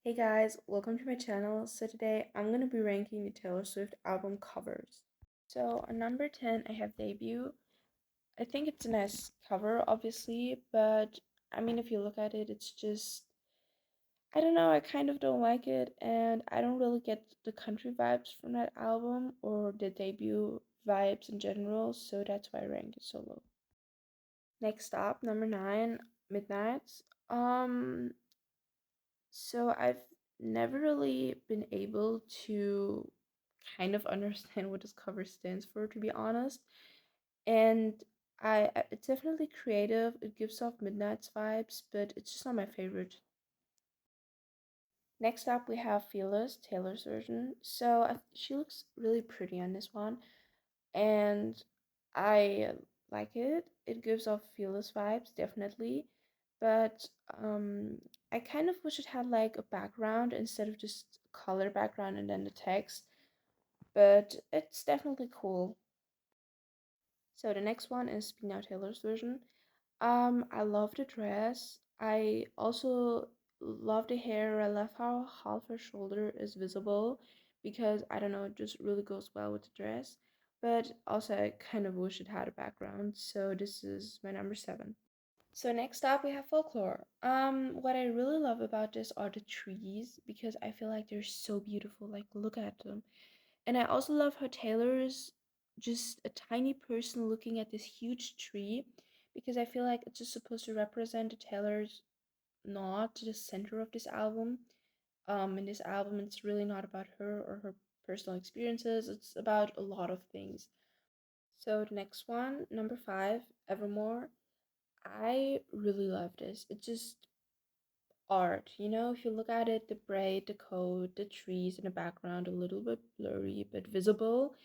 Hey guys, welcome to my channel. So today I'm going to be ranking the Taylor Swift album covers. So on number 10 I have Debut. I think it's a nice cover obviously, but I mean if you look at it it's just I don't know, I kind of don't like it and I don't really get the country vibes from that album or the Debut vibes in general, so that's why I rank it so low. Next up, number 9, Midnights. Um So I've never really been able to kind of understand what this cover stands for, to be honest. And it's definitely creative. It gives off Midnight's vibes, but it's just not my favorite. Next up, we have Fearless, Taylor's version. So she looks really pretty on this one, and I like it. It gives off Fearless vibes, definitely. But I kind of wish it had like a background instead of just color background and then the text. But it's definitely cool. So the next one is Speak Now Taylor's version. I love the dress. I also love the hair. I love how half her shoulder is visible because I don't know, it just really goes well with the dress. But also, I kind of wish it had a background. So this is my number 7. So next up we have Folklore. What I really love about this are the trees because I feel like they're so beautiful. Like look at them. And I also love how Taylor is just a tiny person looking at this huge tree because I feel like it's just supposed to represent the Taylor's not the center of this album. In this album, it's really not about her or her personal experiences, it's about a lot of things. So, the next one, number 5, Evermore. I really love this. It's just art, if you look at it, the braid, the coat, the trees in the background, a little bit blurry but visible.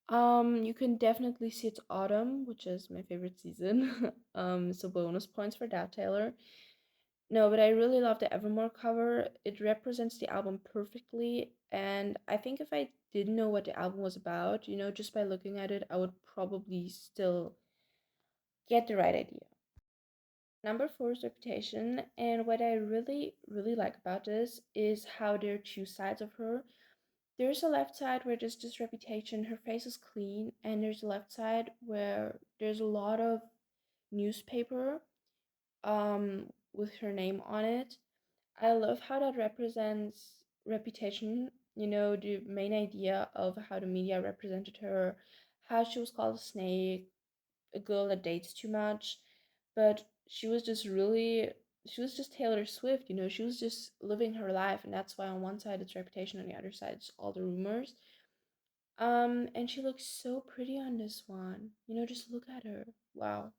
You can definitely see it's autumn, which is my favorite season. So bonus points for that, Taylor. No, but I really love the Evermore cover. It represents the album perfectly, and I think if I didn't know what the album was about, just by looking at it, I would probably still get the right idea. Number 4 is Reputation, and what I really, really like about this is how there are two sides of her. There's a left side where there's just Reputation, her face is clean, and there's a left side where there's a lot of newspaper with her name on it. I love how that represents Reputation, the main idea of how the media represented her, how she was called a snake, a girl that dates too much, but she was just Taylor Swift, she was just living her life, and that's why on one side it's Reputation, on the other side it's all the rumors. And she looks so pretty on this one. Just look at her. Wow.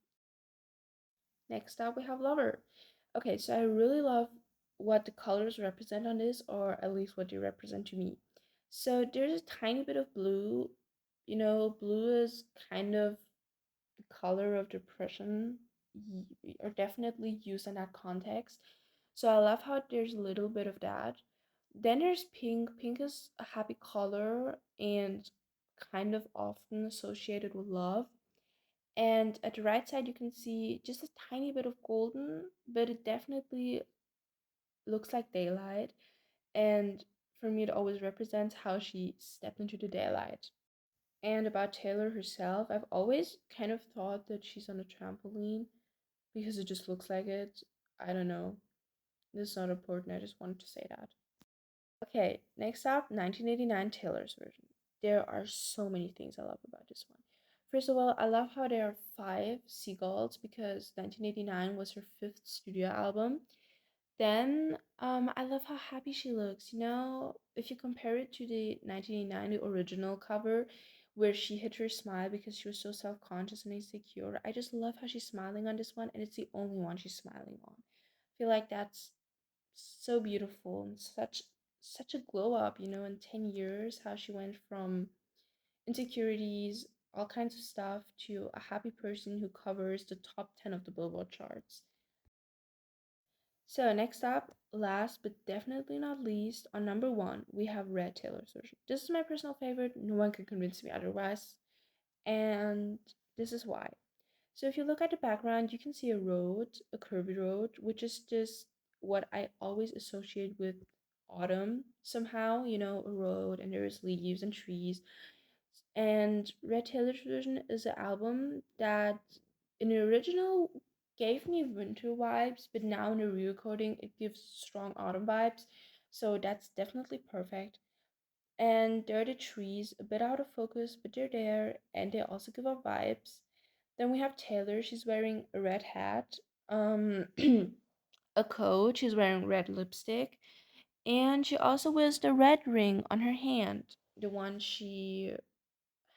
Next up, we have Lover. Okay, so I really love what the colors represent on this, or at least what they represent to me. So there's a tiny bit of blue. Blue is kind of the color of depression, are definitely used in that context. So I love how there's a little bit of that. Then there's pink. Pink is a happy color and kind of often associated with love. And at the right side, you can see just a tiny bit of golden, but it definitely looks like daylight. And for me, it always represents how she stepped into the daylight. And about Taylor herself, I've always kind of thought that she's on a trampoline because it just looks like it. I don't know. This is not important. I just wanted to say that. Okay, next up, 1989 Taylor's version. There are so many things I love about this one. First of all, I love how there are 5 seagulls because 1989 was her 5th studio album. Then, I love how happy she looks. If you compare it to the 1989 the original cover, where she hid her smile because she was so self-conscious and insecure, I just love how she's smiling on this one, and it's the only one she's smiling on. I feel like that's so beautiful and such a glow up, in 10 years, how she went from insecurities, all kinds of stuff, to a happy person who covers the top 10 of the Billboard charts. So next up, last but definitely not least, on number 1, we have Red Taylor's version. This is my personal favorite. No one can convince me otherwise, and this is why. So if you look at the background, you can see a road, a curvy road, which is just what I always associate with autumn somehow, a road and there's leaves and trees. And Red Taylor's version is an album that in the original gave me winter vibes, but now in the re-recording it gives strong autumn vibes. So that's definitely perfect. And there are the trees, a bit out of focus, but they're there and they also give off vibes. Then we have Taylor, she's wearing a red hat, um, a coat, she's wearing red lipstick, and she also wears the red ring on her hand, the one she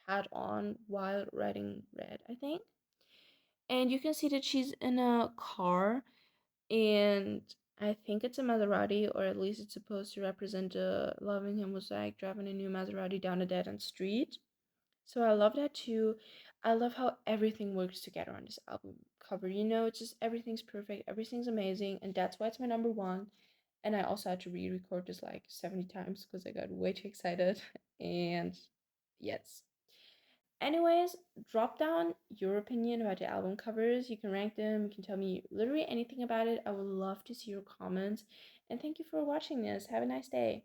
had on while riding red, I think. And you can see that she's in a car, and I think it's a Maserati, or at least it's supposed to represent a loving him was like driving a new Maserati down a dead end street. So I love that too. I love how everything works together on this album cover. It's just everything's perfect, everything's amazing, and that's why it's my number one. And I also had to re-record this like 70 times because I got way too excited. And yes. Anyways, drop down your opinion about the album covers. You can rank them, you can tell me literally anything about it. I would love to see your comments. And thank you for watching this. Have a nice day.